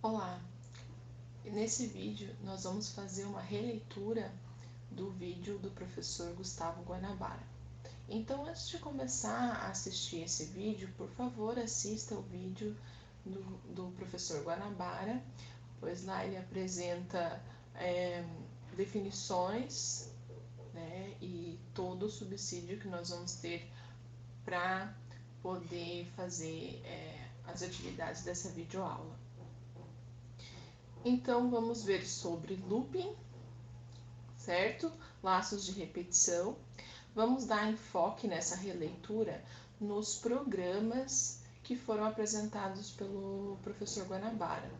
Olá! Nesse vídeo nós vamos fazer uma releitura do vídeo do professor Gustavo Guanabara. Então, antes de começar a assistir esse vídeo, por favor, assista o vídeo do professor Guanabara, pois lá ele apresenta definições, né, e todo o subsídio que nós vamos ter para poder fazer as atividades dessa videoaula. Então, vamos ver sobre looping, certo? Laços de repetição. Vamos dar enfoque nessa releitura nos programas que foram apresentados pelo professor Guanabara.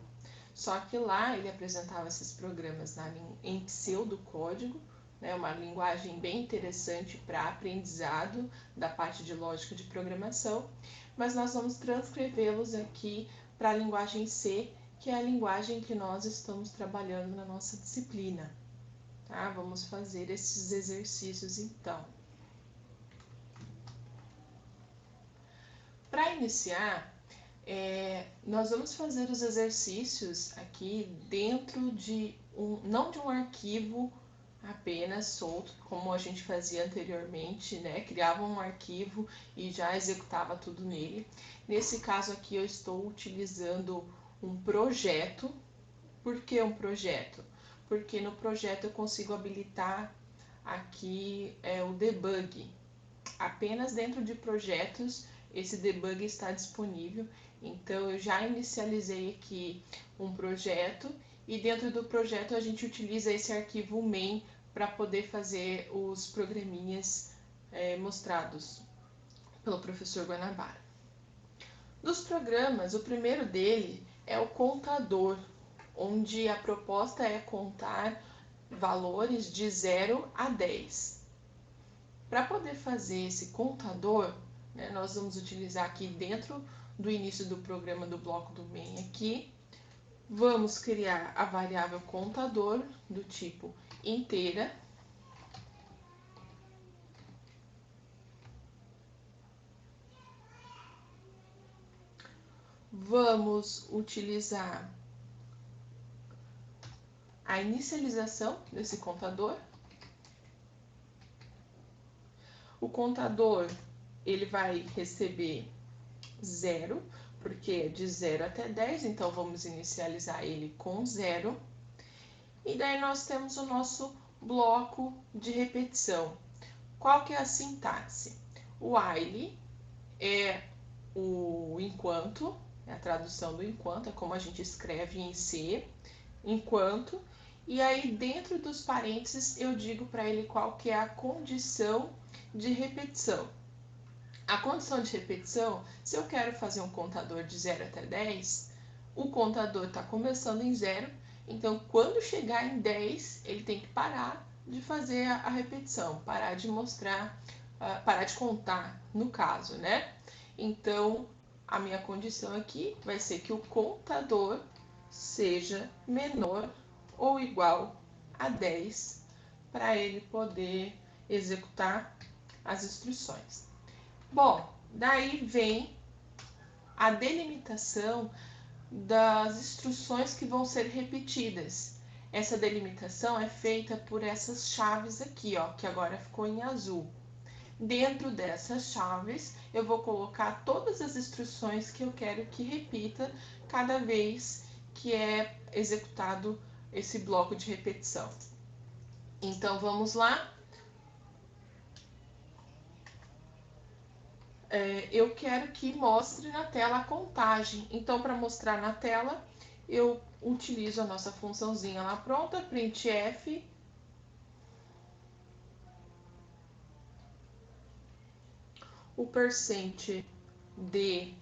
Só que lá ele apresentava esses programas em pseudocódigo, né, uma linguagem bem interessante para aprendizado da parte de lógica de programação, mas nós vamos transcrevê-los aqui para a linguagem C, que é a linguagem que nós estamos trabalhando na nossa disciplina. Tá? Vamos fazer esses exercícios então. Para iniciar, nós vamos fazer os exercícios aqui dentro de não de um arquivo apenas solto, como a gente fazia anteriormente, né? Criava um arquivo e já executava tudo nele. Nesse caso aqui eu estou utilizando um projeto. Por que um projeto? Porque no projeto eu consigo habilitar aqui o debug. Apenas dentro de projetos esse debug está disponível. Então eu já inicializei aqui um projeto e dentro do projeto a gente utiliza esse arquivo main para poder fazer os programinhas mostrados pelo professor Guanabara. Dos programas, o primeiro dele é o contador, onde a proposta é contar valores de 0 a 10. Para poder fazer esse contador, né, nós vamos utilizar aqui dentro do início do programa do bloco do main aqui, vamos criar a variável contador do tipo inteira. Vamos utilizar a inicialização desse contador. O contador ele vai receber 0, porque é de 0 até 10, então vamos inicializar ele com 0. E daí nós temos o nosso bloco de repetição. Qual que é a sintaxe? O while é o enquanto, é a tradução do enquanto, é como a gente escreve em C, enquanto, e aí dentro dos parênteses eu digo para ele qual que é a condição de repetição. A condição de repetição, se eu quero fazer um contador de 0 até 10, o contador está começando em 0, então quando chegar em 10, ele tem que parar de fazer a repetição, parar de mostrar, parar de contar, no caso, né? Então, a minha condição aqui vai ser que o contador seja menor ou igual a 10 para ele poder executar as instruções. Bom, daí vem a delimitação das instruções que vão ser repetidas. Essa delimitação é feita por essas chaves aqui, ó, que agora ficou em azul. Dentro dessas chaves, eu vou colocar todas as instruções que eu quero que repita cada vez que é executado esse bloco de repetição. Então, vamos lá. Eu quero que mostre na tela a contagem. Então, para mostrar na tela, eu utilizo a nossa funçãozinha lá pronta, printf, o %d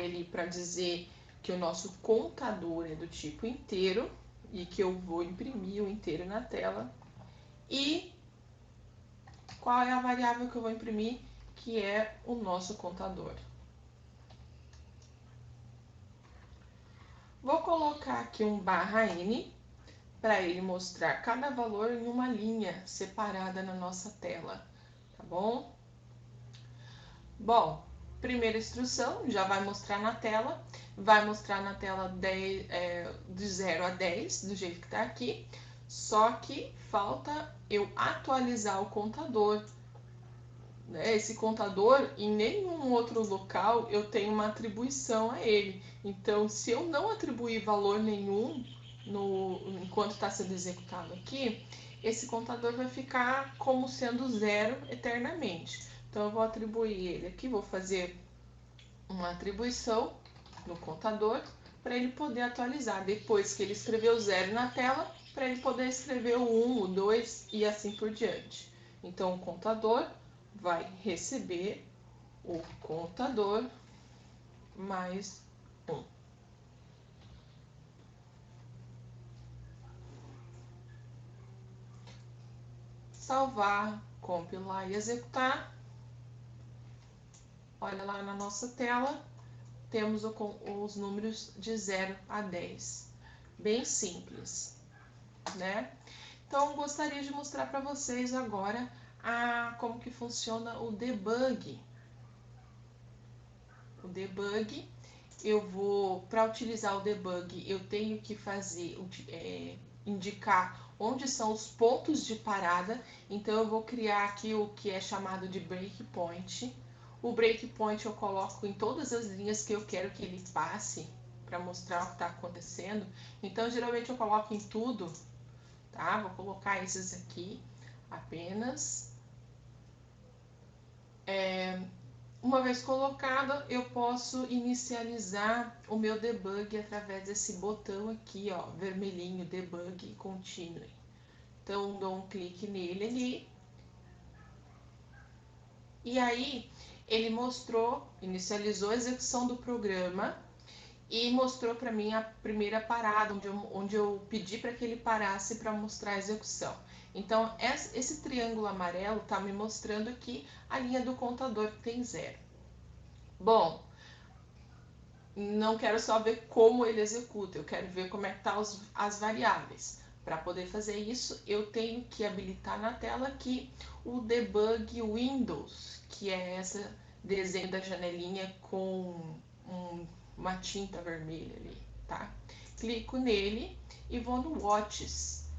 ali para dizer que o nosso contador é do tipo inteiro e que eu vou imprimir o inteiro na tela. E qual é a variável que eu vou imprimir, que é o nosso contador. Vou colocar aqui um /n para ele mostrar cada valor em uma linha separada na nossa tela, tá bom? Bom, Primeira instrução, já vai mostrar na tela. Vai mostrar na tela de 0 a 10, do jeito que está aqui. Só que falta eu atualizar o contador. Esse contador, em nenhum outro local eu tenho uma atribuição a ele. Então, se eu não atribuir valor nenhum enquanto está sendo executado aqui, esse contador vai ficar como sendo 0 eternamente. Então, eu vou atribuir ele aqui, vou fazer uma atribuição no contador para ele poder atualizar. Depois que ele escreveu 0 na tela, para ele poder escrever o 1, o 2 e assim por diante. Então, o contador vai receber o contador mais 1. Salvar, compilar e executar. Olha lá na nossa tela, temos os números de 0 a 10. Bem simples, né? Então, gostaria de mostrar para vocês agora como que funciona o debug. O debug, para utilizar o debug, eu tenho que indicar onde são os pontos de parada. Então, eu vou criar aqui o que é chamado de breakpoint. O breakpoint eu coloco em todas as linhas que eu quero que ele passe, para mostrar o que está acontecendo. Então, geralmente eu coloco em tudo, tá? Vou colocar esses aqui apenas. Uma vez colocado, eu posso inicializar o meu debug através desse botão aqui, ó, vermelhinho, debug continue. Então, dou um clique nele ali. E aí, ele inicializou a execução do programa e mostrou para mim a primeira parada, onde eu pedi para que ele parasse para mostrar a execução. Então, esse triângulo amarelo está me mostrando aqui a linha do contador que tem 0. Bom, não quero só ver como ele executa, eu quero ver como é que estão as variáveis. Para poder fazer isso, eu tenho que habilitar na tela aqui o Debug Windows, que é esse desenho da janelinha com uma tinta vermelha ali, tá? Clico nele e vou no Watches.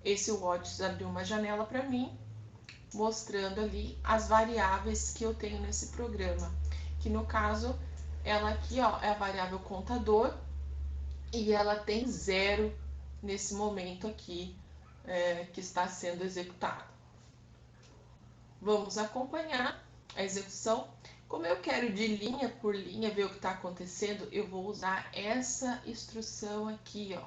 Esse Watches abriu uma janela para mim, mostrando ali as variáveis que eu tenho nesse programa, que no caso, ela aqui, ó, é a variável contador e ela tem 0 nesse momento aqui que está sendo executado. Vamos acompanhar a execução. Como eu quero de linha por linha ver o que está acontecendo, eu vou usar essa instrução aqui, ó,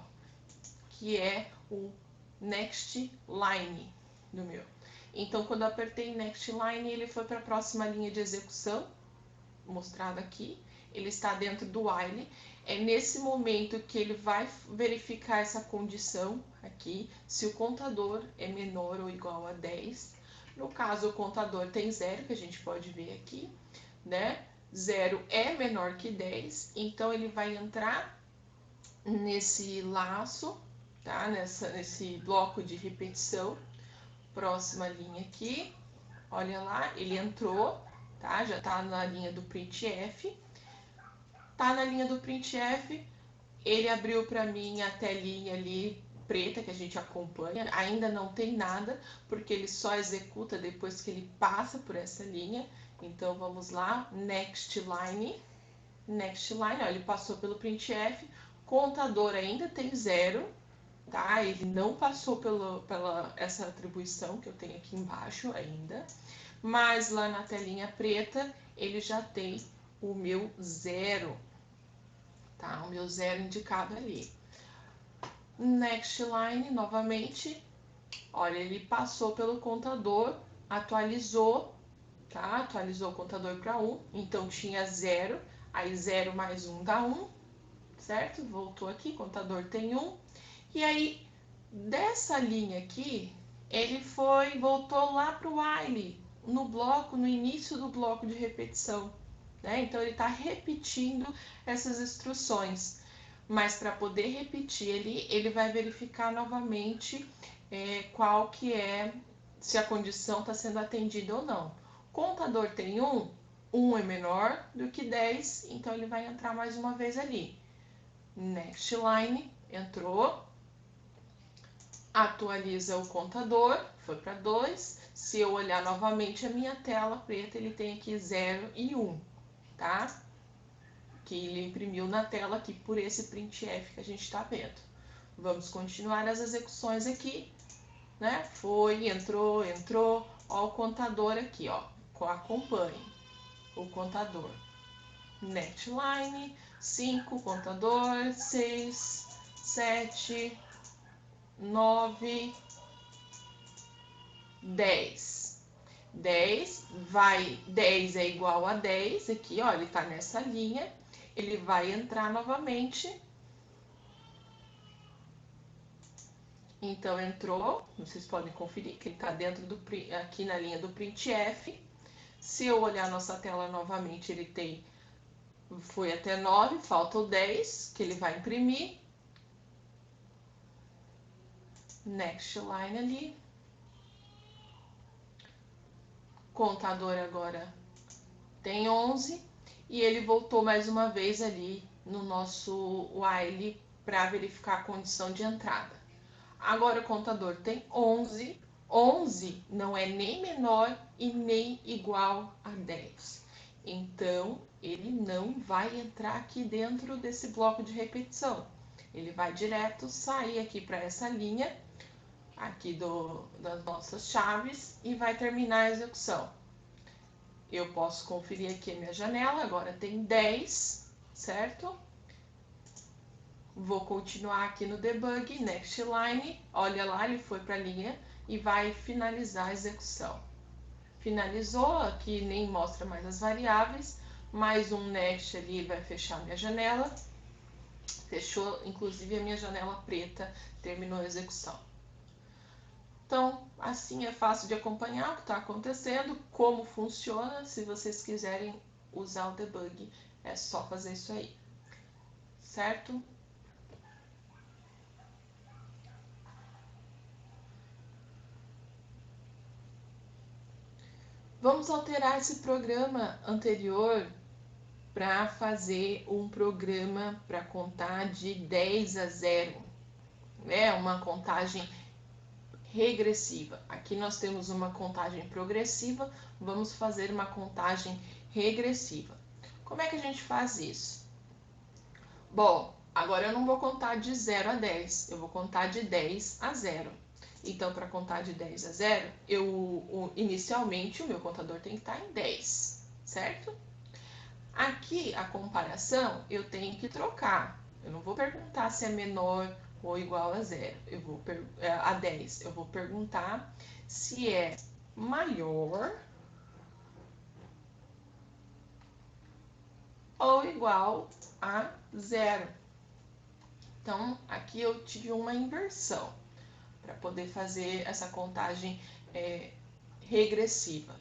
que é o Next Line do meu. Então, quando eu apertei Next Line, ele foi para a próxima linha de execução, mostrada aqui. Ele está dentro do while. É nesse momento que ele vai verificar essa condição aqui, se o contador é menor ou igual a 10. No caso, o contador tem 0, que a gente pode ver aqui, né? 0 é menor que 10, então ele vai entrar nesse laço, tá? Nesse bloco de repetição. Próxima linha aqui, olha lá, ele entrou, tá? Já tá na linha do printf. Tá na linha do printf, ele abriu para mim a telinha ali preta que a gente acompanha, ainda não tem nada, porque ele só executa depois que ele passa por essa linha. Então, vamos lá, Next Line. Next Line, ó, ele passou pelo printf, contador ainda tem 0, tá? Ele não passou pela essa atribuição que eu tenho aqui embaixo ainda, mas lá na telinha preta, ele já tem o meu 0, tá? O meu 0 indicado ali. Next Line, novamente, olha, ele passou pelo contador, atualizou, tá? Atualizou o contador para 1, então tinha 0, aí 0 mais 1 dá 1, certo? Voltou aqui, contador tem 1, e aí, dessa linha aqui, ele voltou lá para o while, no início do bloco de repetição, né? Então, ele está repetindo essas instruções. Mas para poder repetir ele vai verificar novamente qual que é, se a condição está sendo atendida ou não. Contador tem 1, 1 é menor do que 10, então ele vai entrar mais uma vez ali. Next line, entrou. Atualiza o contador, foi para 2. Se eu olhar novamente a minha tela preta, ele tem aqui 0 e 1, tá? Que ele imprimiu na tela aqui por esse printf que a gente está vendo. Vamos continuar as execuções aqui, né? Foi, entrou, entrou. Ó o contador aqui, ó. Acompanhe o contador. Netline, 5, contador, 6, 7, 9, 10. 10 vai, 10 é igual a 10, aqui, ó, ele tá nessa linha, ele vai entrar novamente. Então, entrou, vocês podem conferir que ele tá dentro do, aqui na linha do printf. Se eu olhar nossa tela novamente, ele tem, foi até 9, falta o 10, que ele vai imprimir. Next line ali. Contador agora tem 11 e ele voltou mais uma vez ali no nosso while para verificar a condição de entrada. Agora o contador tem 11, 11 não é nem menor e nem igual a 10. Então, ele não vai entrar aqui dentro desse bloco de repetição. Ele vai direto sair aqui para essa linha aqui das nossas chaves e vai terminar a execução. Eu posso conferir aqui a minha janela, agora tem 10, certo? Vou continuar aqui no debug, next line, olha lá, ele foi para a linha e vai finalizar a execução. Finalizou, aqui nem mostra mais as variáveis, mais um next ali vai fechar minha janela. Fechou, inclusive a minha janela preta terminou a execução. Então, assim é fácil de acompanhar o que está acontecendo, como funciona. Se vocês quiserem usar o debug, é só fazer isso aí, certo? Vamos alterar esse programa anterior para fazer um programa para contar de 10 a 0, né? Uma contagem regressiva. Aqui nós temos uma contagem progressiva, vamos fazer uma contagem regressiva. Como é que a gente faz isso? Bom, agora eu não vou contar de 0 a 10, eu vou contar de 10 a 0. Então, para contar de 10 a 0, inicialmente o meu contador tem que estar em 10, certo? Aqui, a comparação, eu tenho que trocar. Eu não vou perguntar se é menor ou igual a 0, a 10. Eu vou perguntar se é maior ou igual a 0. Então, aqui eu tive uma inversão para poder fazer essa contagem regressiva.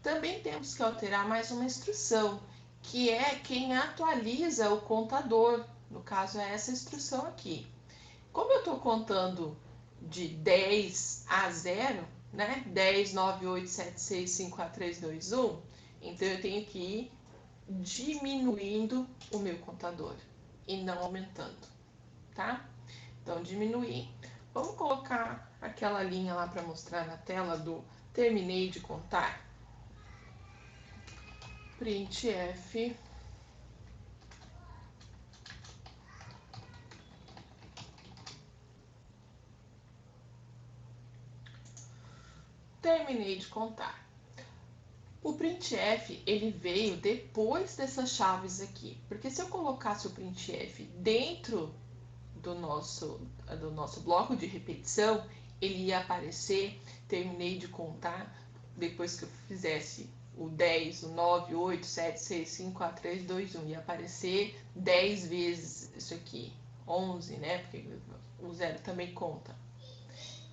Também temos que alterar mais uma instrução, que é quem atualiza o contador. No caso, é essa instrução aqui. Como eu estou contando de 10 a 0, né? 10, 9, 8, 7, 6, 5, 4, 3, 2, 1. Então, eu tenho que ir diminuindo o meu contador e não aumentando, tá? Então, diminuir. Vamos colocar aquela linha lá para mostrar na tela do terminei de contar. Printf terminei de contar. O printf ele veio depois dessas chaves aqui, porque se eu colocasse o printf dentro do nosso bloco de repetição, ele ia aparecer, terminei de contar, depois que eu fizesse o 10, o 9, 8, 7, 6, 5, 4, 3, 2, 1, ia aparecer 10 vezes isso aqui, 11, né, porque o 0 também conta.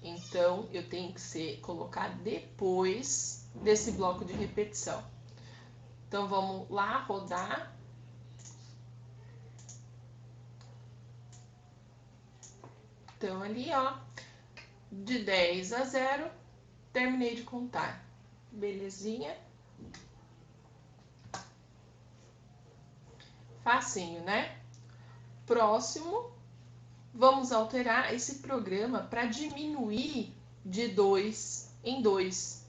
Então, eu tenho que colocar depois desse bloco de repetição. Então, vamos lá, rodar. Então, ali, ó, de 10 a 0, terminei de contar. Belezinha? Facinho, né? Próximo, vamos alterar esse programa para diminuir de 2 em 2.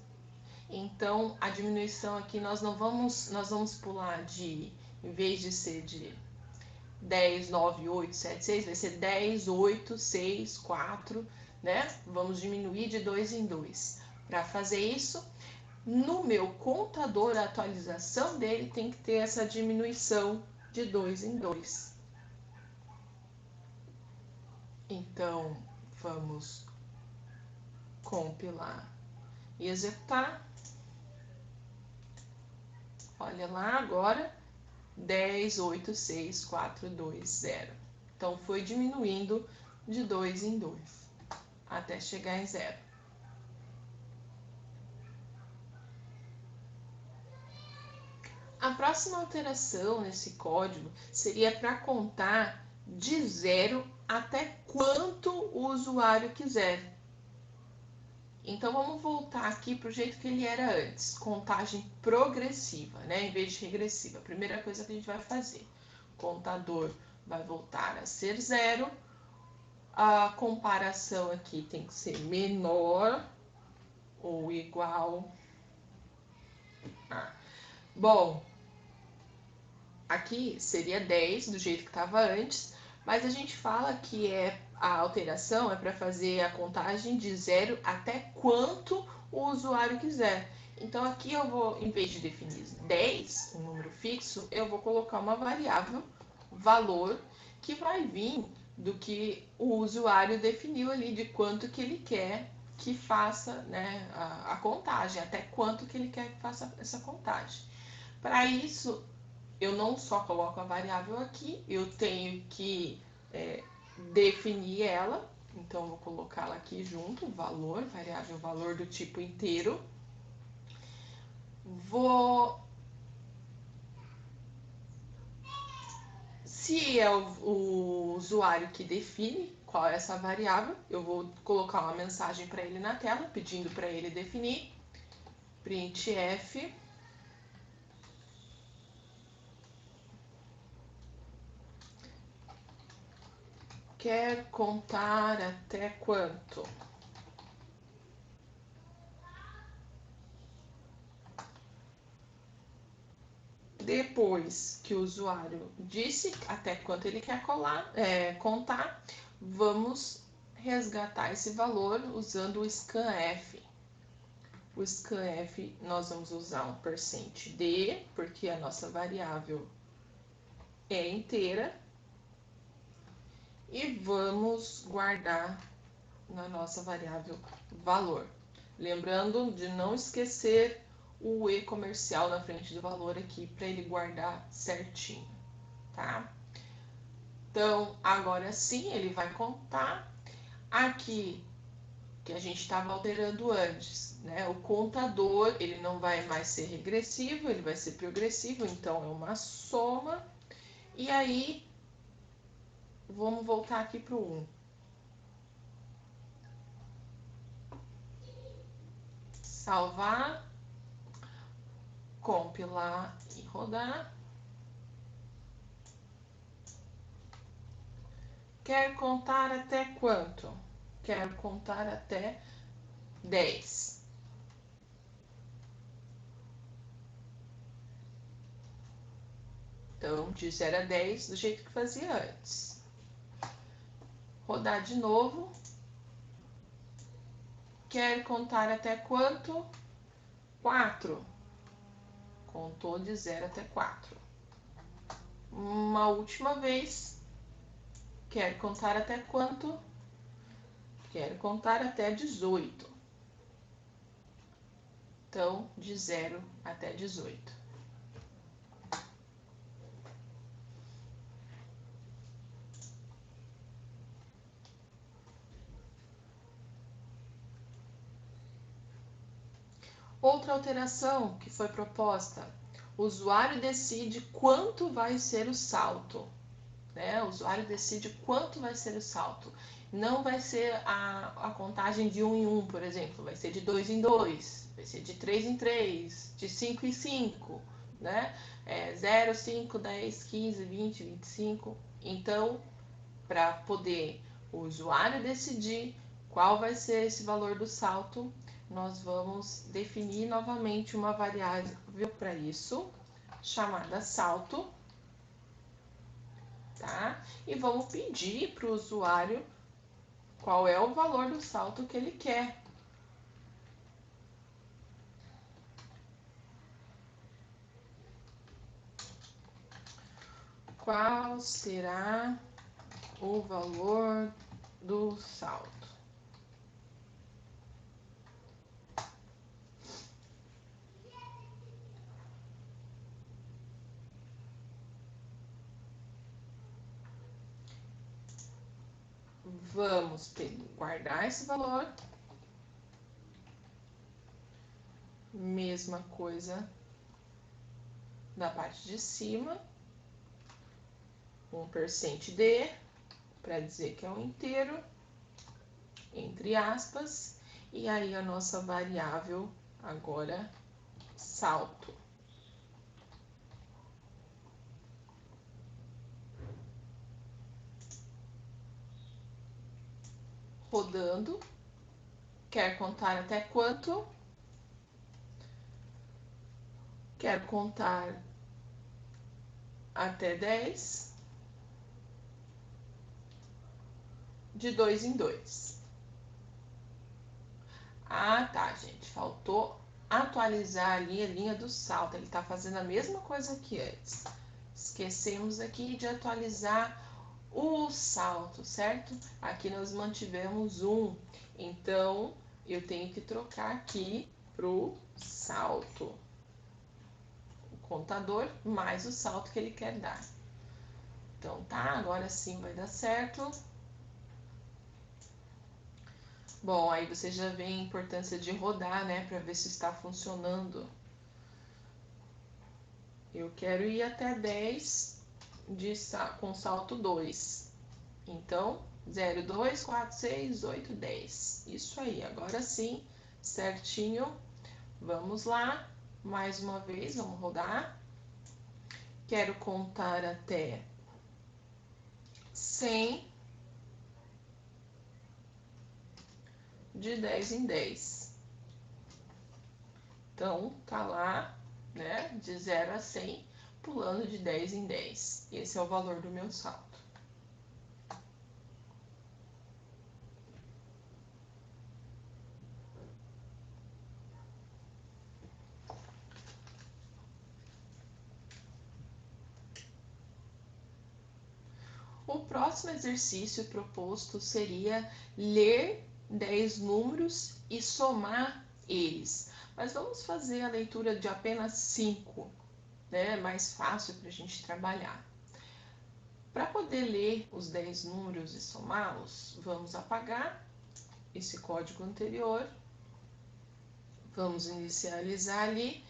Então, a diminuição aqui nós vamos pular de, em vez de ser de 10, 9, 8, 7, 6, vai ser 10, 8, 6, 4, né? Vamos diminuir de 2 em 2. Para fazer isso, no meu contador, a atualização dele tem que ter essa diminuição de 2 em 2. Então, vamos compilar e executar. Olha lá agora, 10, 8, 6, 4, 2, 0. Então, foi diminuindo de 2 em 2, até chegar em 0. A próxima alteração nesse código seria para contar de 0 até quanto o usuário quiser. Então, vamos voltar aqui para o jeito que ele era antes, contagem progressiva, né, em vez de regressiva. A primeira coisa que a gente vai fazer, o contador vai voltar a ser 0, a comparação aqui tem que ser menor ou igual a... Bom, aqui seria 10, do jeito que estava antes, mas a gente fala que a alteração é para fazer a contagem de 0 até quanto o usuário quiser. Então, aqui eu vou, em vez de definir 10, um número fixo, eu vou colocar uma variável, valor, que vai vir do que o usuário definiu ali, de quanto que ele quer que faça, né, a contagem, até quanto que ele quer que faça essa contagem. Para isso, eu não só coloco a variável aqui, eu tenho que definir ela. Então, vou colocá-la aqui junto, valor, variável valor do tipo inteiro. Se é o usuário que define qual é essa variável, eu vou colocar uma mensagem para ele na tela, pedindo para ele definir printf quer contar até quanto? Depois que o usuário disse até quanto ele quer contar, vamos resgatar esse valor usando o scanf. O scanf nós vamos usar um %d, porque a nossa variável é inteira, e vamos guardar na nossa variável valor. Lembrando de não esquecer o e comercial na frente do valor aqui para ele guardar certinho, tá? Então, agora sim, ele vai contar aqui que a gente estava alterando antes, né? O contador, ele não vai mais ser regressivo, ele vai ser progressivo, então é uma soma. E aí, vamos voltar aqui para o 1. Salvar, compilar e rodar. Quer contar até quanto? Quero contar até 10. Então, de 0 a 10, do jeito que fazia antes. Rodar de novo. Quer contar até quanto? 4. Contou de 0 até 4. Uma última vez. Quer contar até quanto? Quero contar até 18. Então, de 0 até 18. Outra alteração que foi proposta: o usuário decide quanto vai ser o salto. Né? O usuário decide quanto vai ser o salto. Não vai ser a contagem de 1 em 1, por exemplo. Vai ser de 2 em 2, vai ser de 3 em 3, de 5 em 5, né? 0, 5, 10, 15, 20, 25. Então, para poder o usuário decidir qual vai ser esse valor do salto, nós vamos definir novamente uma variável para isso, chamada salto, tá? E vamos pedir para o usuário qual é o valor do salto que ele quer. Qual será o valor do salto? Vamos guardar esse valor. Mesma coisa da parte de cima. Um %d, para dizer que é um inteiro, entre aspas. E aí a nossa variável agora, salto. Rodando. Quer contar até quanto? Quero contar até 10. De 2 em 2. Ah, tá, gente. Faltou atualizar ali a linha do salto. Ele está fazendo a mesma coisa que antes. Esquecemos aqui de atualizar o salto, certo? Aqui nós mantivemos 1. Então, eu tenho que trocar aqui para o salto. O contador mais o salto que ele quer dar. Então, tá, agora sim vai dar certo. Bom, aí você já vê a importância de rodar, né, para ver se está funcionando. Eu quero ir até 10 com salto 2. Então, 0, 2, 4, 6, 8, 10. Isso aí, agora sim, certinho. Vamos lá, mais uma vez, vamos rodar. Quero contar até 100. De 10 em 10. Então, tá lá, né, de 0 a 100, pulando de 10 em 10. Esse é o valor do meu salto. O próximo exercício proposto seria ler 10 números e somar eles. Mas vamos fazer a leitura de apenas 5, né? Mais fácil para a gente trabalhar. Para poder ler os 10 números e somá-los, vamos apagar esse código anterior. Vamos inicializar ali.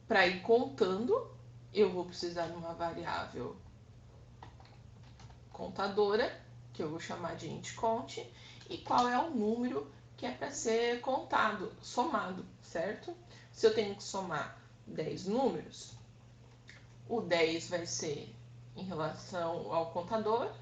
Para ir contando, eu vou precisar de uma variável contadora, que eu vou chamar de int_count, e qual é o número que é para ser contado, somado, certo? Se eu tenho que somar 10 números, o 10 vai ser em relação ao contador,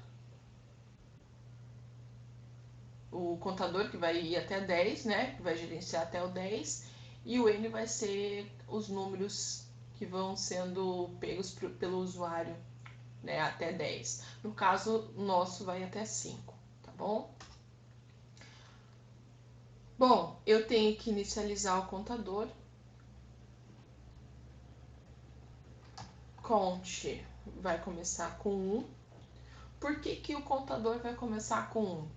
o contador que vai ir até 10, né, que vai gerenciar até o 10, e o n vai ser os números que vão sendo pegos pelo usuário, né, até 10. No caso, nosso vai até 5, tá bom? Bom, eu tenho que inicializar o contador. Count vai começar com 1. Por que que o contador vai começar com 1?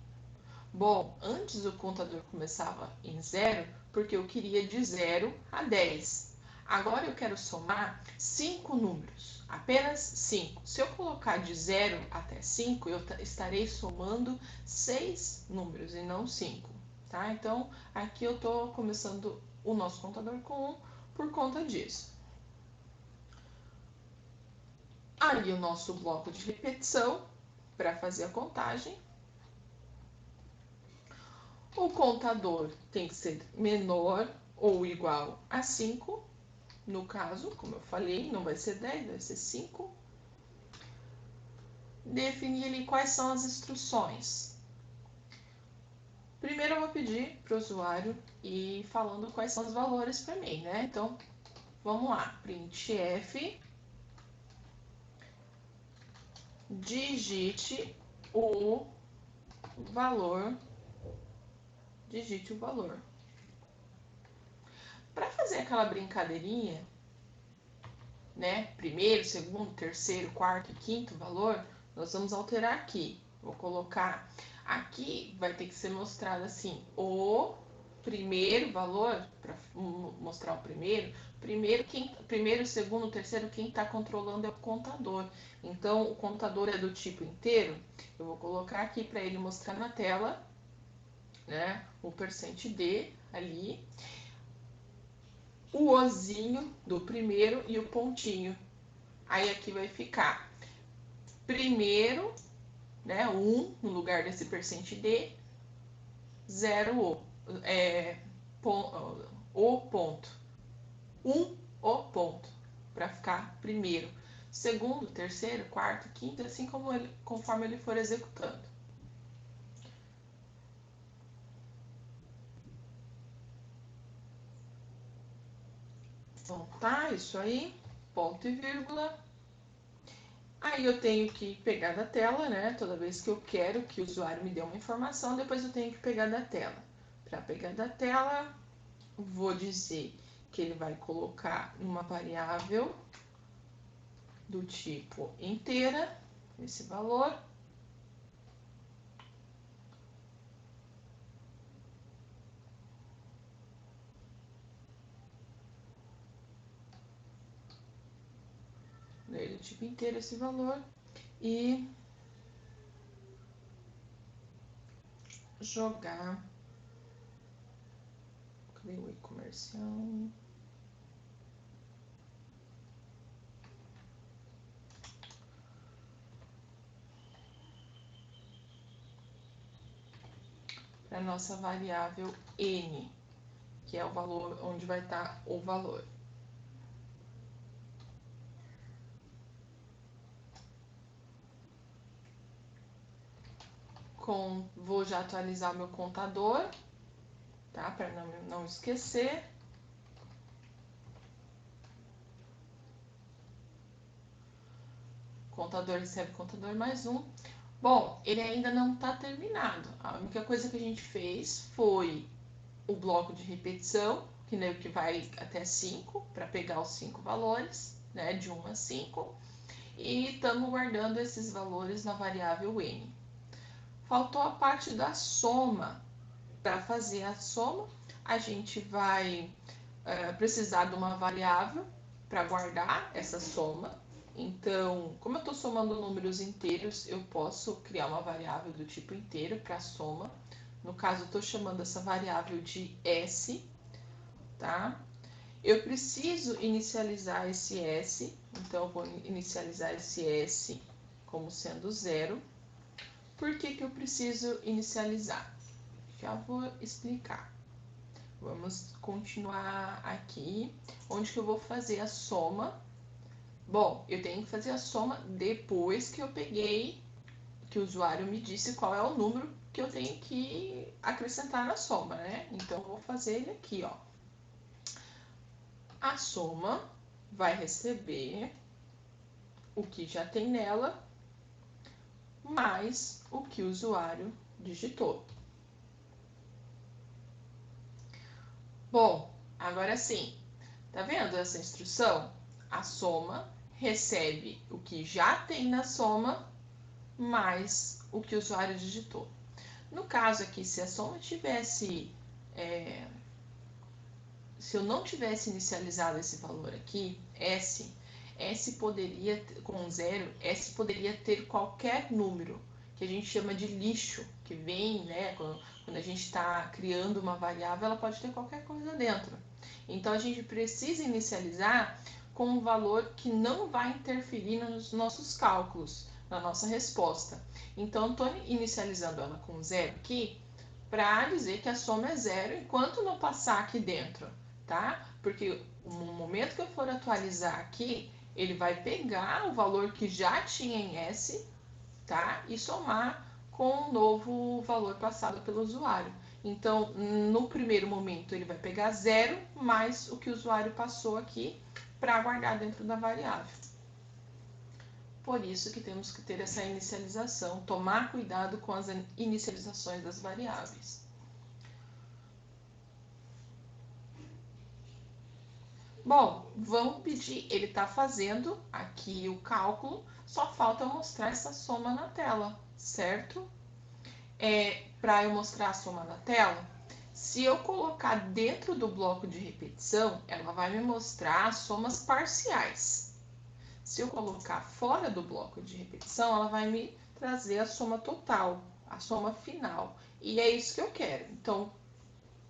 Bom, antes o contador começava em 0, porque eu queria de 0 a 10. Agora eu quero somar 5 números, apenas 5. Se eu colocar de 0 até 5, eu estarei somando 6 números e não 5, tá? Então, aqui eu estou começando o nosso contador com 1 por conta disso. Aí o nosso bloco de repetição para fazer a contagem. O contador tem que ser menor ou igual a 5. No caso, como eu falei, não vai ser 10, vai ser 5. Definir ali quais são as instruções. Primeiro eu vou pedir para o usuário ir falando quais são os valores para mim, né? Então, vamos lá. Printf, digite o valor. Digite o valor. Para fazer aquela brincadeirinha, né? Primeiro, segundo, terceiro, quarto, quinto valor, nós vamos alterar aqui. Vou colocar aqui, vai ter que ser mostrado assim, o primeiro valor, para mostrar o primeiro, primeiro, segundo, terceiro, quem está controlando é o contador. Então, o contador é do tipo inteiro, eu vou colocar aqui para ele mostrar na tela, né? O %d ali, o ozinho do primeiro e o pontinho. Aí aqui vai ficar primeiro, né, 1 no lugar desse %d, 0 o ponto. 1 o ponto, para ficar primeiro. Segundo, terceiro, quarto, quinto, assim como conforme ele for executando. Então tá, isso aí, ponto e vírgula. Aí eu tenho que pegar da tela, né? Toda vez que eu quero que o usuário me dê uma informação, depois eu tenho que pegar da tela. Para pegar da tela, vou dizer que ele vai colocar uma variável do tipo inteira, esse valor. Do tipo inteiro esse valor. E jogar. Cadê o e-comercial? Para nossa variável n, que é o valor onde vai estar o valor. Vou já atualizar o meu contador, tá? Para não esquecer. Contador recebe contador mais um. Bom, ele ainda não está terminado. A única coisa que a gente fez foi o bloco de repetição, que vai até 5, para pegar os 5 valores, né, de 1 a 5. E estamos guardando esses valores na variável n. Faltou a parte da soma. Para fazer a soma, a gente vai precisar de uma variável para guardar essa soma. Então, como eu estou somando números inteiros, eu posso criar uma variável do tipo inteiro para soma. No caso, eu estou chamando essa variável de S, tá? Eu preciso inicializar esse S, então eu vou inicializar esse S como sendo 0. Por que que eu preciso inicializar? Já vou explicar. Vamos continuar aqui, onde que eu vou fazer a soma. Bom, eu tenho que fazer a soma depois que eu peguei, que o usuário me disse qual é o número que eu tenho que acrescentar na soma, né? Então, eu vou fazer ele aqui, ó. A soma vai receber o que já tem nela, mais o que o usuário digitou. Bom, agora sim, tá vendo essa instrução? A soma recebe o que já tem na soma, mais o que o usuário digitou. No caso aqui, se a soma tivesse... se eu não tivesse inicializado esse valor aqui, S poderia, com 0, S poderia ter qualquer número, que a gente chama de lixo, que vem, né, quando a gente está criando uma variável, ela pode ter qualquer coisa dentro. Então, a gente precisa inicializar com um valor que não vai interferir nos nossos cálculos, na nossa resposta. Então, estou inicializando ela com 0 aqui, para dizer que a soma é 0 enquanto não passar aqui dentro, tá? Porque no momento que eu for atualizar aqui, ele vai pegar o valor que já tinha em S, tá? E somar com o novo valor passado pelo usuário. Então, no primeiro momento, ele vai pegar 0 mais o que o usuário passou aqui para guardar dentro da variável. Por isso que temos que ter essa inicialização, tomar cuidado com as inicializações das variáveis. Bom, vamos pedir, ele está fazendo aqui o cálculo, só falta mostrar essa soma na tela, certo? Para eu mostrar a soma na tela, se eu colocar dentro do bloco de repetição, ela vai me mostrar as somas parciais. Se eu colocar fora do bloco de repetição, ela vai me trazer a soma total, a soma final. E é isso que eu quero. Então,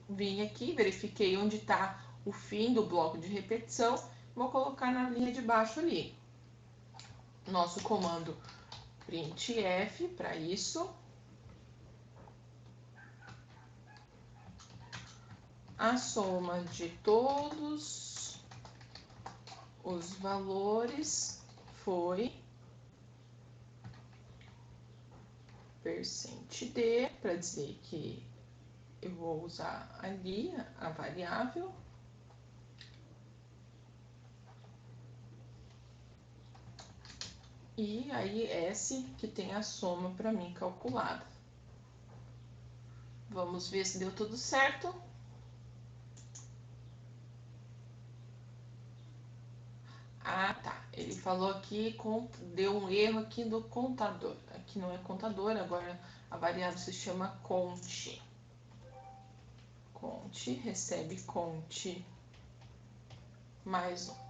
vim aqui, verifiquei onde está o fim do bloco de repetição, vou colocar na linha de baixo ali. Nosso comando printf para isso. A soma de todos os valores foi %d, para dizer que eu vou usar ali a variável. E aí S que tem a soma para mim calculada. Vamos ver se deu tudo certo. Ah, tá. Ele falou aqui, deu um erro aqui do contador. Aqui não é contador, agora a variável se chama conte. Conte, recebe conte mais um.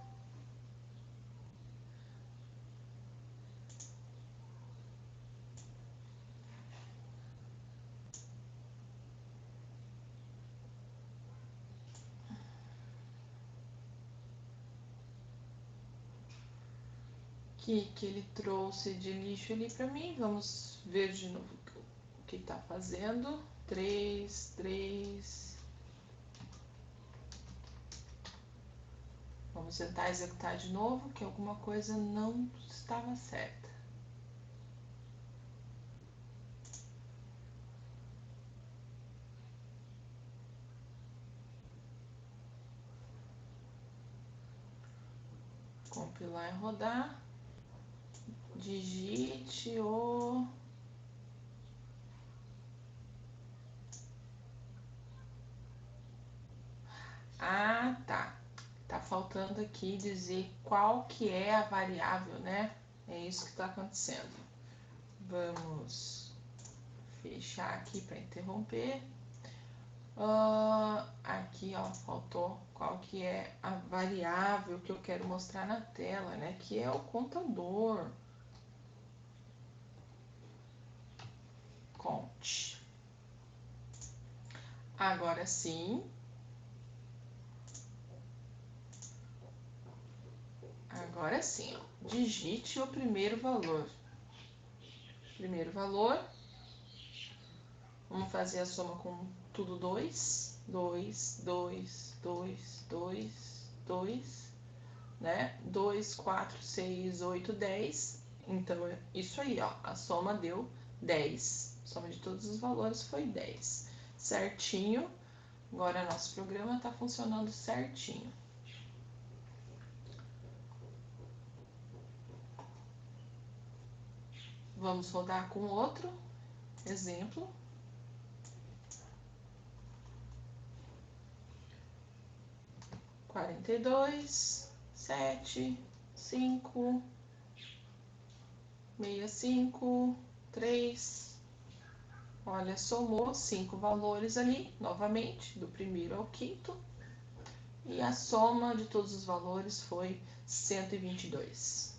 Que ele trouxe de lixo ali para mim. Vamos ver de novo o que está fazendo. 3, 3. Vamos tentar executar de novo, que alguma coisa não estava certa. Compilar e rodar. Digite o... Ah, tá. Tá faltando aqui dizer qual que é a variável, né? É isso que está acontecendo. Vamos fechar aqui para interromper. Aqui, ó, faltou qual que é a variável que eu quero mostrar na tela, né? Que é o contador. Conte. Agora sim. Agora sim, ó. Digite o primeiro valor. Primeiro valor. Vamos fazer a soma com tudo 2. 2, 2, 2, 2, 2, né? 2, 4, 6, 8, 10. Então, isso aí, ó. A soma deu 10. A soma de todos os valores foi 10. Certinho. Agora, nosso programa está funcionando certinho. Vamos rodar com outro exemplo. Quarenta e dois, 7, 5, 65, 3. Olha, somou 5 valores ali, novamente, do primeiro ao quinto. E a soma de todos os valores foi 122.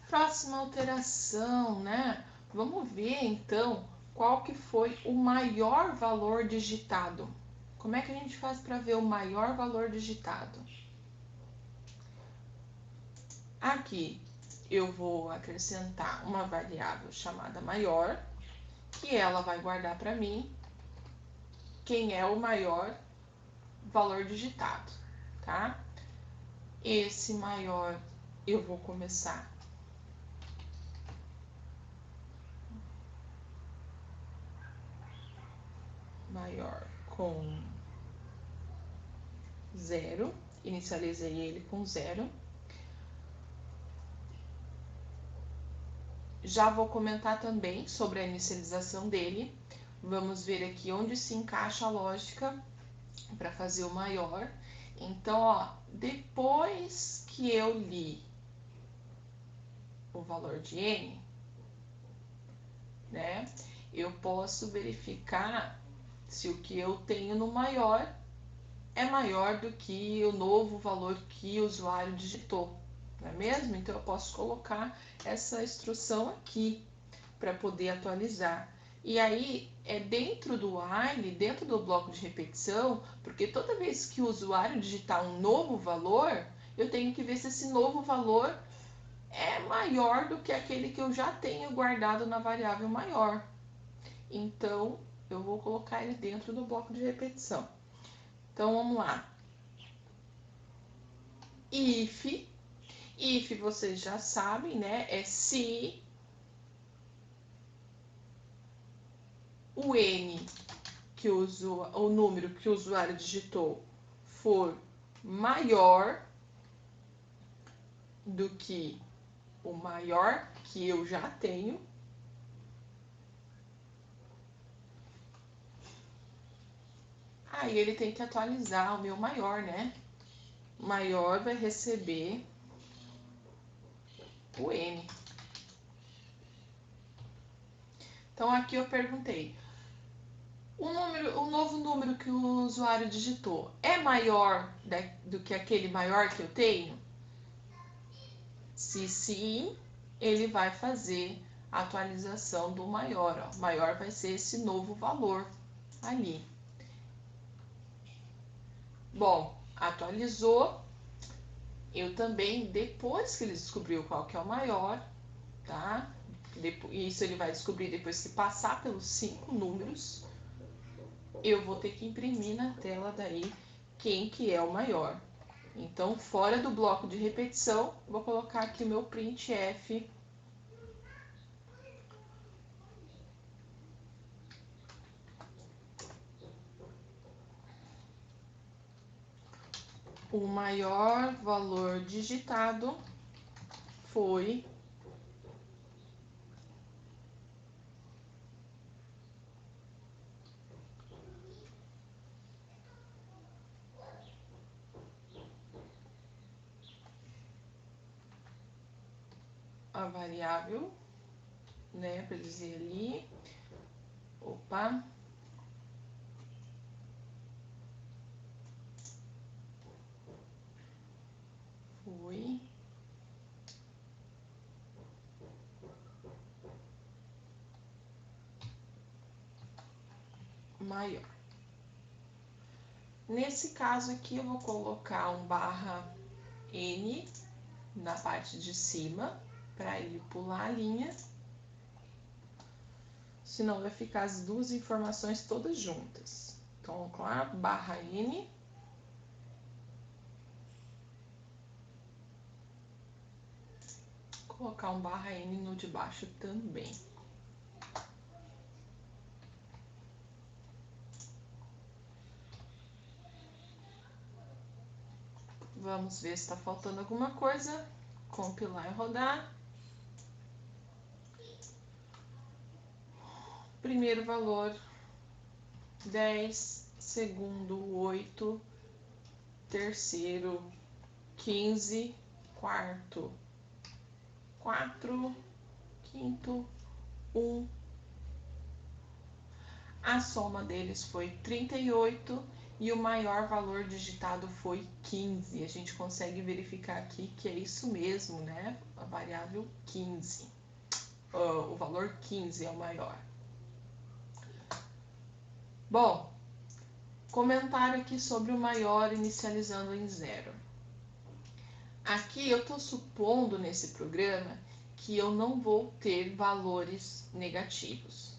Próxima alteração, né? Vamos ver, então, qual que foi o maior valor digitado. Como é que a gente faz para ver o maior valor digitado? Aqui, eu vou acrescentar uma variável chamada maior, que ela vai guardar para mim quem é o maior valor digitado, tá? Esse maior eu vou começar maior com 0, inicializei ele com 0. Já vou comentar também sobre a inicialização dele. Vamos ver aqui onde se encaixa a lógica para fazer o maior. Então, ó, depois que eu li o valor de n, né, eu posso verificar se o que eu tenho no maior é maior do que o novo valor que o usuário digitou, não é mesmo? Então, eu posso colocar essa instrução aqui para poder atualizar. E aí, é dentro do while, dentro do bloco de repetição, porque toda vez que o usuário digitar um novo valor, eu tenho que ver se esse novo valor é maior do que aquele que eu já tenho guardado na variável maior. Então, eu vou colocar ele dentro do bloco de repetição. Então, vamos lá. If vocês já sabem, né? É se o n que o número que o usuário digitou for maior do que o maior que eu já tenho, aí ele tem que atualizar o meu maior, né? O maior vai receber o n. Então aqui eu perguntei, o novo número que o usuário digitou é maior do que aquele maior que eu tenho? Se sim, ele vai fazer a atualização do maior. Ó. Maior vai ser esse novo valor ali. Bom, atualizou. Eu também, depois que ele descobriu qual que é o maior, tá? Isso ele vai descobrir depois que passar pelos 5 números. Eu vou ter que imprimir na tela daí quem que é o maior. Então, fora do bloco de repetição, vou colocar aqui o meu printf. O maior valor digitado foi a variável, né, para dizer ali, opa, foi maior. Nesse caso aqui, eu vou colocar um barra N na parte de cima, para ele pular a linha, senão vai ficar as duas informações todas juntas. Então, vamos lá, barra N. Colocar um barra N no de baixo também. Vamos ver se está faltando alguma coisa. Compilar e rodar. Primeiro valor, 10. Segundo, 8. Terceiro, 15. Quarto, 4. Quinto, 1. A soma deles foi 38 e o maior valor digitado foi 15. A gente consegue verificar aqui que é isso mesmo, né? A variável 15. O valor 15 é o maior. Bom, comentário aqui sobre o maior inicializando em 0. Aqui eu estou supondo nesse programa que eu não vou ter valores negativos,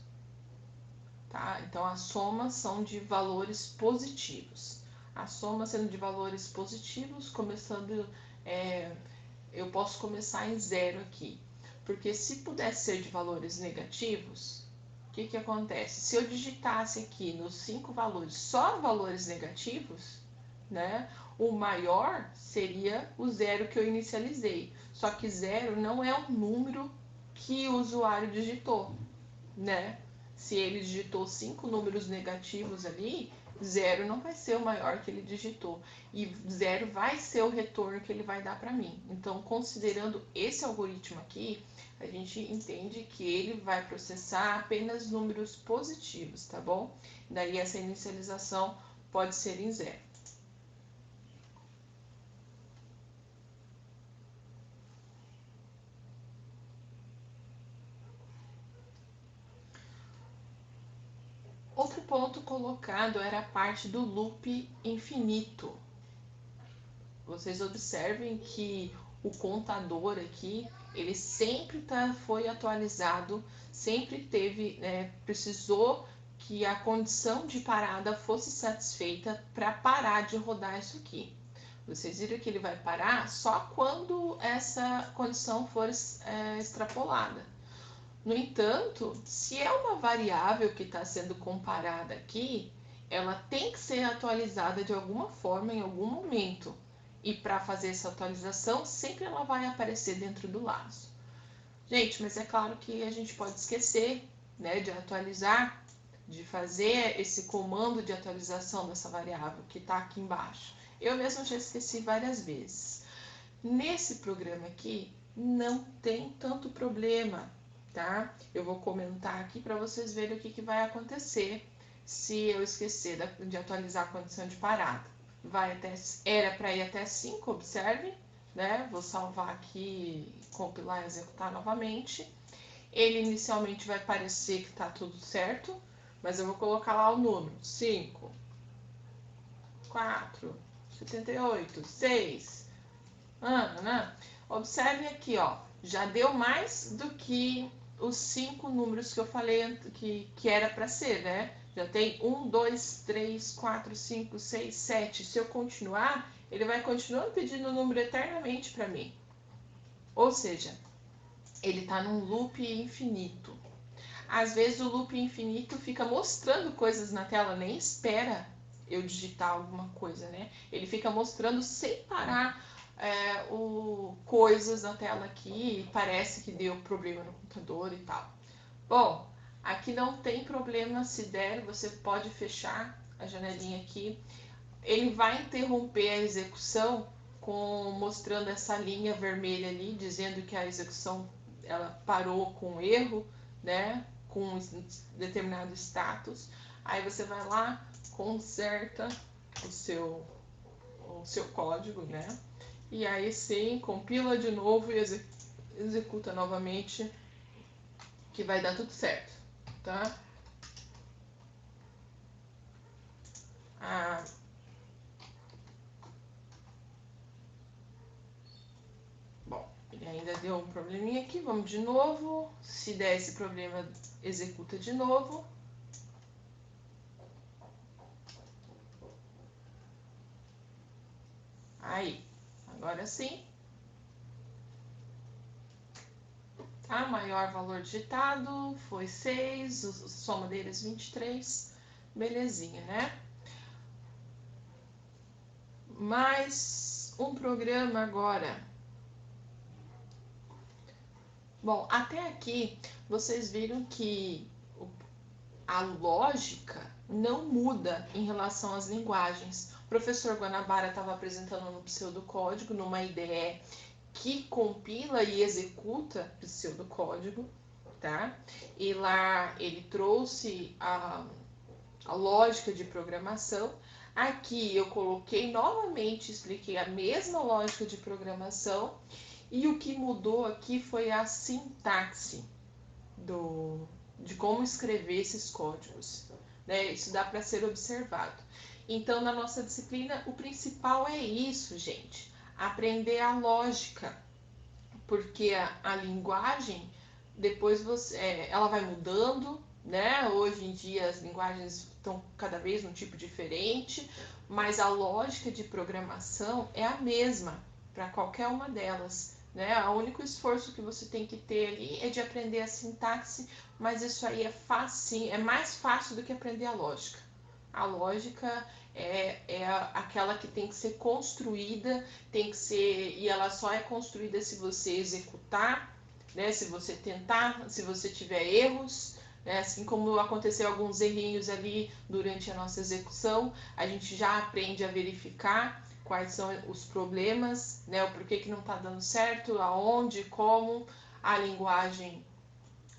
tá? Então, as somas são de valores positivos. A soma sendo de valores positivos, começando, eu posso começar em zero aqui. Porque se pudesse ser de valores negativos, o que que acontece? Se eu digitasse aqui nos 5 valores só valores negativos, né? O maior seria o zero que eu inicializei. Só que zero não é um número que o usuário digitou, né? Se ele digitou 5 números negativos ali, zero não vai ser o maior que ele digitou. E zero vai ser o retorno que ele vai dar para mim. Então, considerando esse algoritmo aqui, a gente entende que ele vai processar apenas números positivos, tá bom? Daí essa inicialização pode ser em zero. Outro ponto colocado era a parte do loop infinito. Vocês observem que o contador aqui, ele sempre foi atualizado, sempre teve, precisou que a condição de parada fosse satisfeita para parar de rodar isso aqui. Vocês viram que ele vai parar só quando essa condição for extrapolada. No entanto, se é uma variável que está sendo comparada aqui, ela tem que ser atualizada de alguma forma em algum momento. E para fazer essa atualização, sempre ela vai aparecer dentro do laço. Gente, mas é claro que a gente pode esquecer, né, de atualizar, de fazer esse comando de atualização dessa variável que está aqui embaixo. Eu mesmo já esqueci várias vezes. Nesse programa aqui, não tem tanto problema, tá? Eu vou comentar aqui para vocês verem o que vai acontecer se eu esquecer de atualizar a condição de parada. Era para ir até 5, observe, né? Vou salvar aqui, compilar e executar novamente. Ele inicialmente vai parecer que está tudo certo, mas eu vou colocar lá o número 5, 4, 78, 6. Observe aqui, ó, já deu mais do que os 5 números que eu falei que era para ser, né? Já tem 1, 2, 3, 4, 5, 6, 7. Se eu continuar, ele vai continuando pedindo o número eternamente para mim. Ou seja, ele está num loop infinito. Às vezes o loop infinito fica mostrando coisas na tela, nem espera eu digitar alguma coisa, né? Ele fica mostrando sem parar coisas na tela aqui e parece que deu problema no computador e tal. Bom, aqui não tem problema, se der, você pode fechar a janelinha aqui. Ele vai interromper a execução mostrando essa linha vermelha ali, dizendo que a execução ela parou com erro, né? Com um determinado status. Aí você vai lá, conserta o seu código, né? E aí sim, compila de novo e executa novamente, que vai dar tudo certo, tá? Bom, ele ainda deu um probleminha aqui, vamos de novo. Se der esse problema, executa de novo. Aí, agora sim. Tá? Maior valor digitado foi 6, a soma deles 23. Belezinha, né? Mais um programa agora. Bom, até aqui vocês viram que a lógica não muda em relação às linguagens. O professor Guanabara estava apresentando no pseudocódigo, numa IDE que compila e executa pseudocódigo, tá? E lá ele trouxe a lógica de programação. Aqui eu coloquei novamente, expliquei a mesma lógica de programação, e o que mudou aqui foi a sintaxe de como escrever esses códigos, né? Isso dá para ser observado. Então, na nossa disciplina, o principal é isso, gente. aprender a lógica, porque a linguagem depois ela vai mudando, né? Hoje em dia as linguagens estão cada vez um tipo diferente, mas a lógica de programação é a mesma para qualquer uma delas, né? O único esforço que você tem que ter ali é de aprender a sintaxe, mas isso aí é fácil, é mais fácil do que aprender a lógica. A lógica é aquela que tem que ser construída, tem que ser, e ela só é construída se você executar, né? Se você tentar, se você tiver erros, né? Assim como aconteceu alguns errinhos ali durante a nossa execução, a gente já aprende a verificar quais são os problemas, né? O porquê que não está dando certo, aonde, como. A linguagem,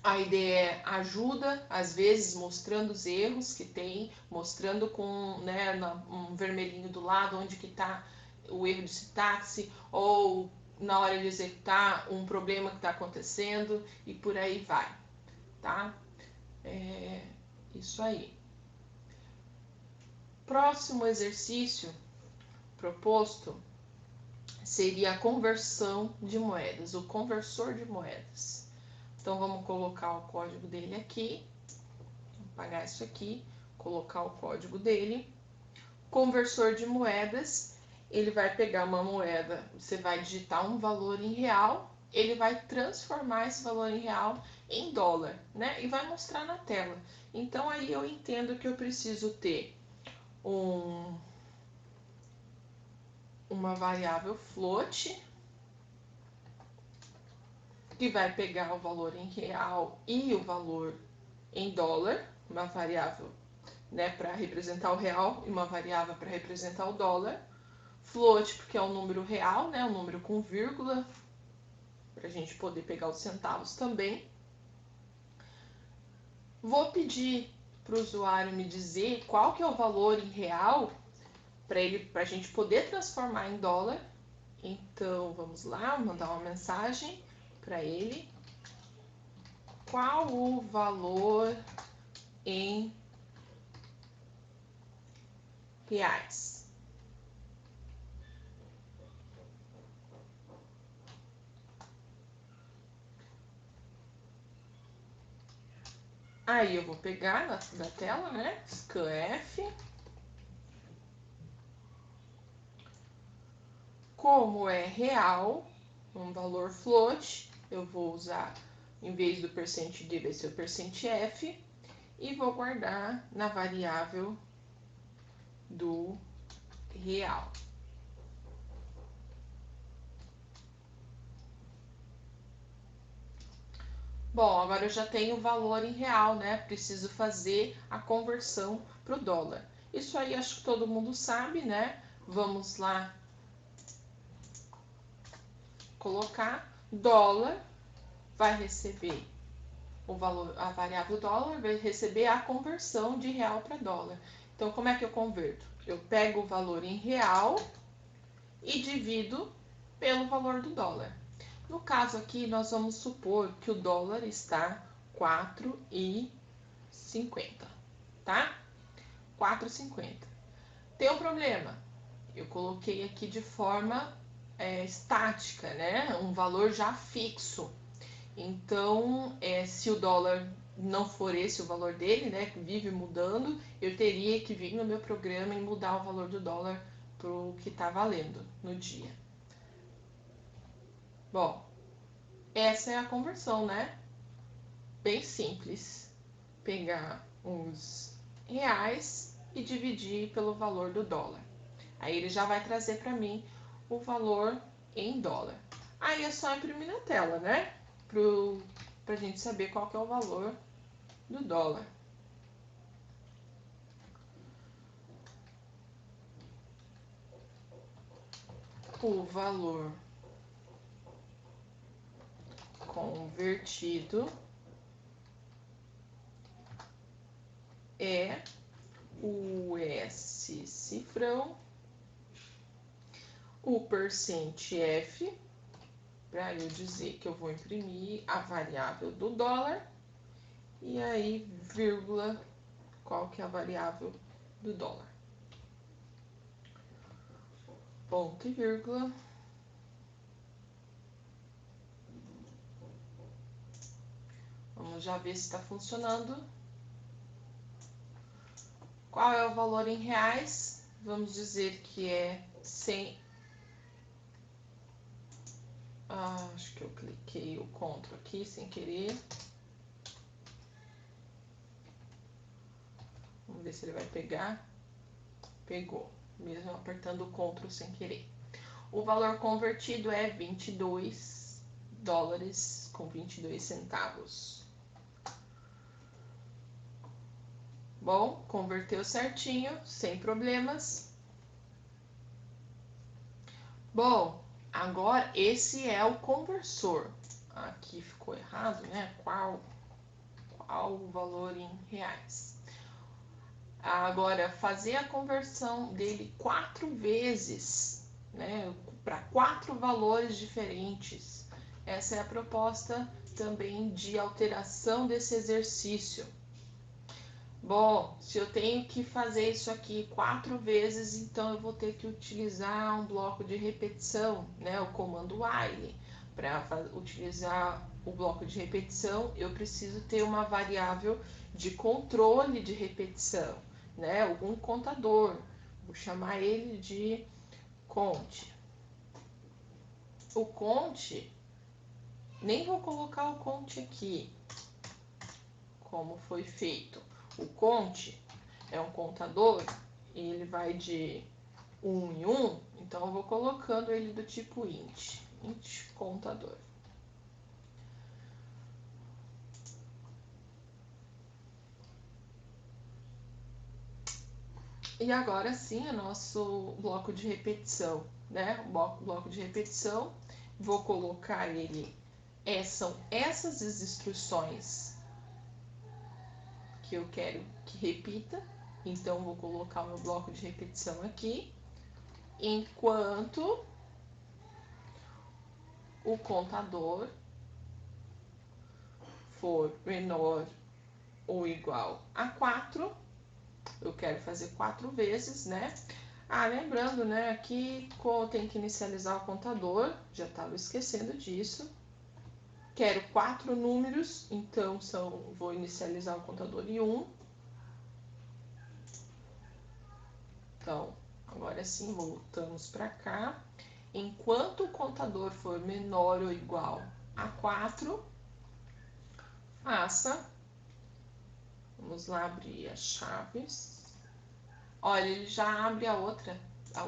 a IDE ajuda, às vezes, mostrando os erros que tem, mostrando com, né, um vermelhinho do lado onde que está o erro de sintaxe, ou na hora de executar um problema que está acontecendo, e por aí vai, tá? É isso aí. Próximo exercício proposto seria a conversão de moedas, o conversor de moedas. Então, vamos colocar o código dele aqui. Vou apagar isso aqui, colocar o código dele. Conversor de moedas, ele vai pegar uma moeda, você vai digitar um valor em real, ele vai transformar esse valor em real em dólar, né? E vai mostrar na tela. Então, aí eu entendo que eu preciso ter uma variável float, que vai pegar o valor em real e o valor em dólar, uma variável, né, para representar o real e uma variável para representar o dólar. Float, porque é um número real, né, um número com vírgula, para a gente poder pegar os centavos também. Vou pedir para o usuário me dizer qual que é o valor em real para a gente poder transformar em dólar. Então, vamos lá, mandar uma mensagem para ele. Qual o valor em reais? Aí eu vou pegar da tela, né? Scanf. Como é real, um valor float, eu vou usar, em vez do %d, vai ser o %f, e vou guardar na variável do real. Bom, agora eu já tenho o valor em real, né? Preciso fazer a conversão para o dólar. Isso aí acho que todo mundo sabe, né? Vamos lá colocar dólar, vai receber o valor, a variável dólar, vai receber a conversão de real para dólar. Então, como é que eu converto? Eu pego o valor em real e divido pelo valor do dólar. No caso aqui, nós vamos supor que o dólar está 4,50, tá? 4,50. Tem um problema. Eu coloquei aqui de forma estática, né? Um valor já fixo. Então, se o dólar não for esse o valor dele, né, que vive mudando, eu teria que vir no meu programa e mudar o valor do dólar para o que está valendo no dia. Bom, essa é a conversão, né? Bem simples. Pegar os reais e dividir pelo valor do dólar. Aí ele já vai trazer para mim o valor em dólar. Aí é só imprimir na tela, né? Pra gente saber qual que é o valor do dólar. O valor convertido é o S cifrão, o %f, para eu dizer que eu vou imprimir a variável do dólar, e aí, vírgula, qual que é a variável do dólar. Ponto e vírgula, Vamos já ver se está funcionando. Qual é o valor em reais? Vamos dizer que é 100. Acho que eu cliquei o Ctrl aqui sem querer. Vamos ver se ele vai pegar. Pegou, mesmo apertando o Ctrl sem querer. O valor convertido é 22 dólares com 22 centavos. Bom, converteu certinho, sem problemas. Bom, agora esse é o conversor. Aqui ficou errado, né? Qual o valor em reais? Agora, fazer a conversão dele 4 vezes, né? Para 4 valores diferentes. Essa é a proposta também de alteração desse exercício. Bom, se eu tenho que fazer isso aqui 4 vezes, então eu vou ter que utilizar um bloco de repetição, né? O comando while. Para utilizar o bloco de repetição, eu preciso ter uma variável de controle de repetição, né? Algum contador. Vou chamar ele de conte. O conte, nem vou colocar o conte aqui, como foi feito. O conte é um contador e ele vai de 1 em 1, então eu vou colocando ele do tipo int contador. E agora sim, o nosso bloco de repetição, né? O bloco de repetição, vou colocar ele, são essas as instruções que eu quero que repita, então vou colocar o meu bloco de repetição aqui, enquanto o contador for menor ou igual a 4, eu quero fazer 4 vezes, né? Lembrando, né, aqui tem que inicializar o contador, já estava esquecendo disso. Quero 4 números, então vou inicializar o contador em 1. Então, agora sim, voltamos para cá. Enquanto o contador for menor ou igual a 4, vamos lá abrir as chaves. Olha, ele já abre a outra,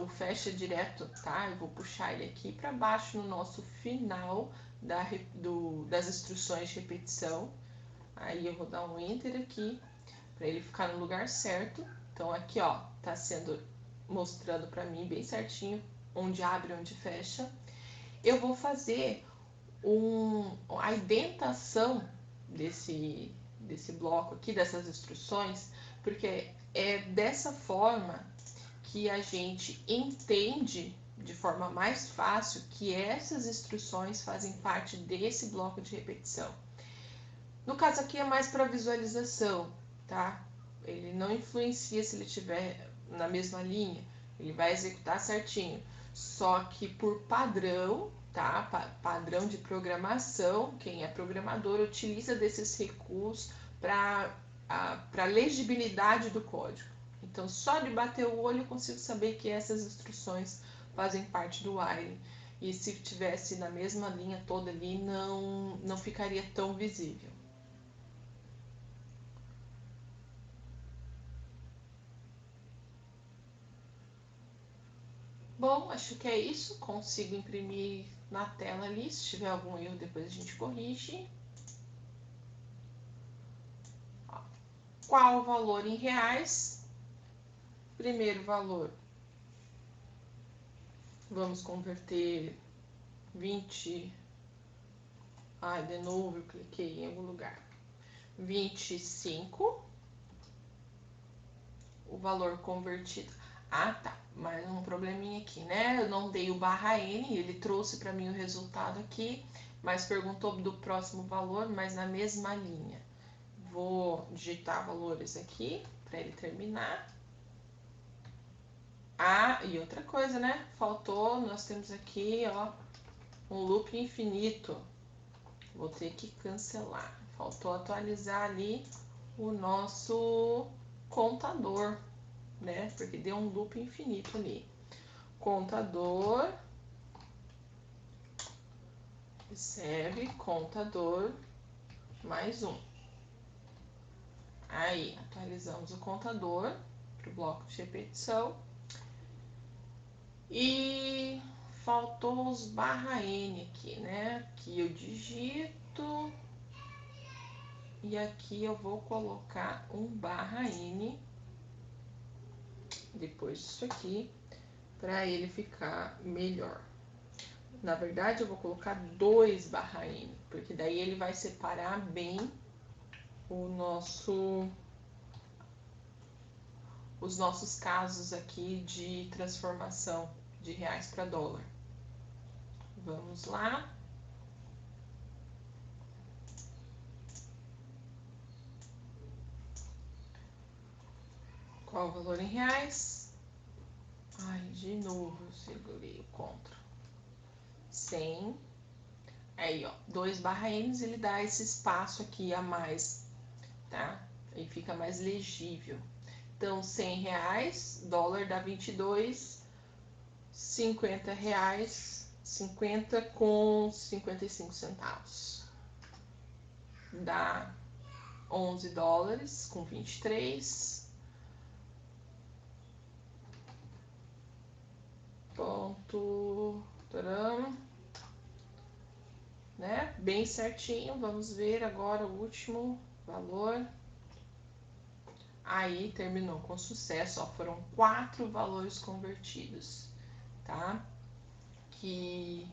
o fecha direto, tá? Eu vou puxar ele aqui para baixo no nosso final das instruções de repetição. Aí eu vou dar um Enter aqui para ele ficar no lugar certo. Então aqui, ó, tá sendo mostrando para mim bem certinho onde abre e onde fecha. Eu vou fazer a indentação desse bloco aqui, dessas instruções, porque é dessa forma que a gente entende de forma mais fácil que essas instruções fazem parte desse bloco de repetição. No caso aqui é mais para visualização, tá? Ele não influencia se ele estiver na mesma linha, ele vai executar certinho. Só que por padrão, tá? Padrão de programação, quem é programador utiliza desses recursos para legibilidade do código. Então, só de bater o olho eu consigo saber que essas instruções fazem parte do while. E se tivesse na mesma linha toda ali, não ficaria tão visível. Bom, acho que é isso. Consigo imprimir na tela ali. Se tiver algum erro, depois a gente corrige. Qual o valor em reais? Primeiro valor. Vamos converter 20. De novo eu cliquei em algum lugar. 25. O valor convertido. Tá. Mais um probleminha aqui, né? Eu não dei o /n, ele trouxe para mim o resultado aqui, mas perguntou do próximo valor, mas na mesma linha. Vou digitar valores aqui para ele terminar. E outra coisa, né? Faltou, nós temos aqui, ó, um loop infinito. Vou ter que cancelar. faltou atualizar ali o nosso contador, né? Porque deu um loop infinito ali. Contador, recebe, contador, mais um. Aí, atualizamos o contador para o bloco de repetição. E faltou os barra N aqui, né? Aqui eu digito e aqui eu vou colocar um barra N depois disso aqui, para ele ficar melhor. Na verdade, eu vou colocar 2 barra N, porque daí ele vai separar bem os nossos casos aqui de transformação de reais para dólar. Vamos lá. Qual o valor em reais? Ai, de novo, segurei o CTRL. 100. Aí, ó, 2 barra N, ele dá esse espaço aqui a mais, tá? Aí fica mais legível. Então, 100 reais, dólar dá 22, 50 reais, 50 com 55 centavos. Dá 11 dólares com 23. Ponto, taram, né? Bem certinho. Vamos ver agora o último valor. Aí terminou com sucesso, ó, foram 4 valores convertidos, tá? De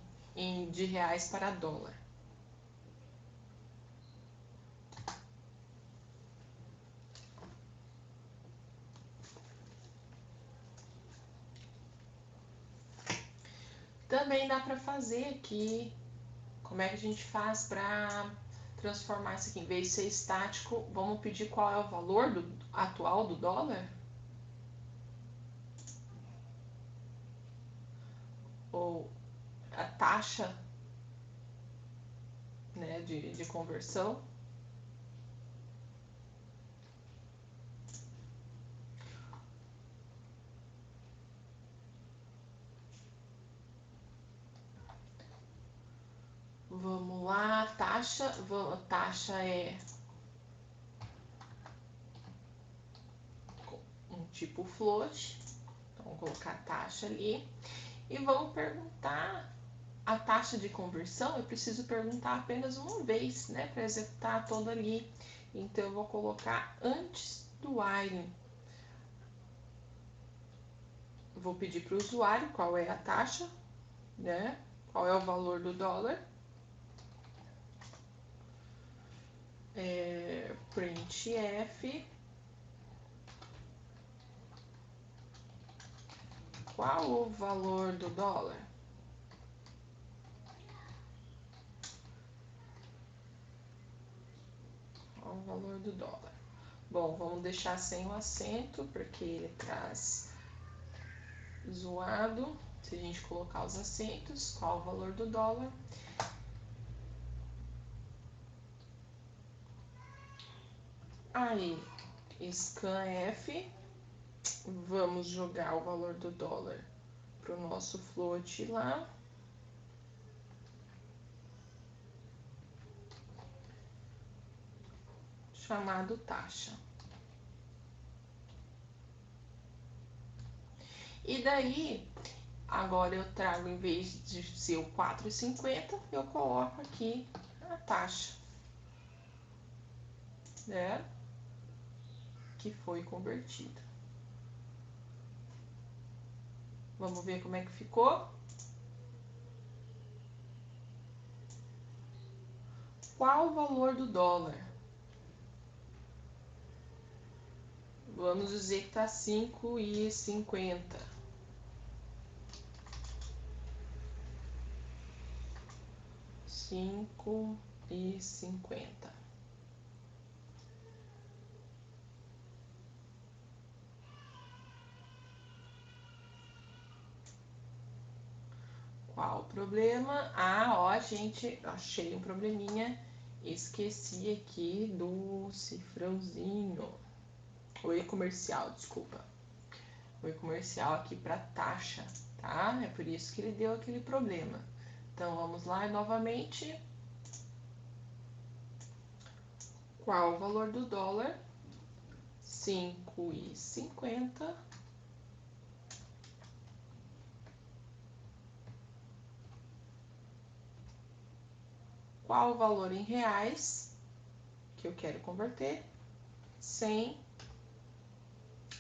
reais para dólar. Também dá para fazer aqui, como é que a gente faz para transformar isso aqui? Em vez de ser estático, vamos pedir qual é o valor atual do dólar? Ou a taxa, né, de conversão. Vamos lá, taxa é um tipo float, então vamos colocar taxa ali e vamos perguntar a taxa de conversão. Eu preciso perguntar apenas uma vez, né, para executar toda ali. Então eu vou colocar antes do while. Vou pedir para o usuário qual é a taxa, né? Qual é o valor do dólar. Printf. Qual o valor do dólar? Qual o valor do dólar? Bom, vamos deixar sem o acento, porque ele traz zoado. Se a gente colocar os acentos, qual o valor do dólar? Aí, scanf, vamos jogar o valor do dólar para o nosso float lá. Chamado taxa. E daí, agora eu trago, em vez de ser o 4,50, eu coloco aqui a taxa, né? Que foi convertida. Vamos ver como é que ficou. Qual o valor do dólar? Vamos dizer que tá 5,50. 5,50. Qual o problema? Ah, ó, gente, achei um probleminha esqueci aqui do cifrãozinho. O e-comercial, desculpa. O e-comercial aqui para taxa, tá? É por isso que ele deu aquele problema. Então, vamos lá novamente. Qual o valor do dólar? 5,50. Qual o valor em reais que eu quero converter? 100.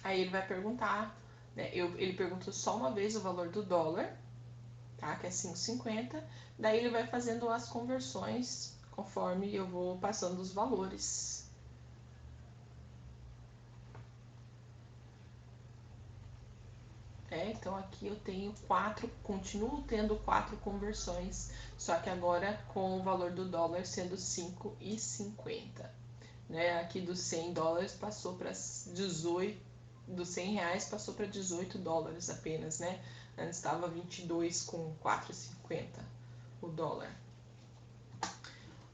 Aí ele vai perguntar, né? Ele perguntou só uma vez o valor do dólar, tá? Que é 5,50. Daí ele vai fazendo as conversões conforme eu vou passando os valores. Então aqui eu tenho 4, continuo tendo 4 conversões, só que agora com o valor do dólar sendo 5,50. Né? Aqui dos 100 dólares passou para 18, dos 100 reais passou para 18 dólares apenas, né? Antes estava 22 com 4,50 o dólar.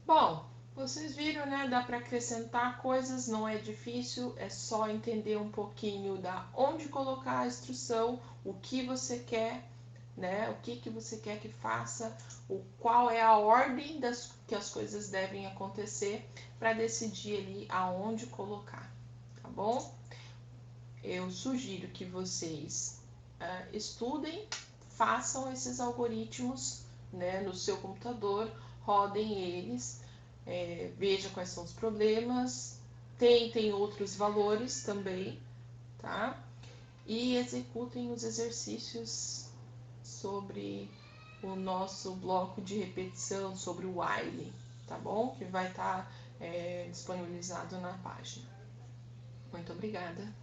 Bom, vocês viram, né? Dá para acrescentar coisas, não é difícil, é só entender um pouquinho da onde colocar a instrução, o que você quer, né? O que você quer que faça, qual é a ordem que as coisas devem acontecer para decidir ali aonde colocar, tá bom? Eu sugiro que vocês estudem, façam esses algoritmos, né, no seu computador, rodem eles, veja quais são os problemas, tentem outros valores também, tá? E executem os exercícios sobre o nosso bloco de repetição, sobre o while, tá bom? Que vai estar disponibilizado na página. Muito obrigada.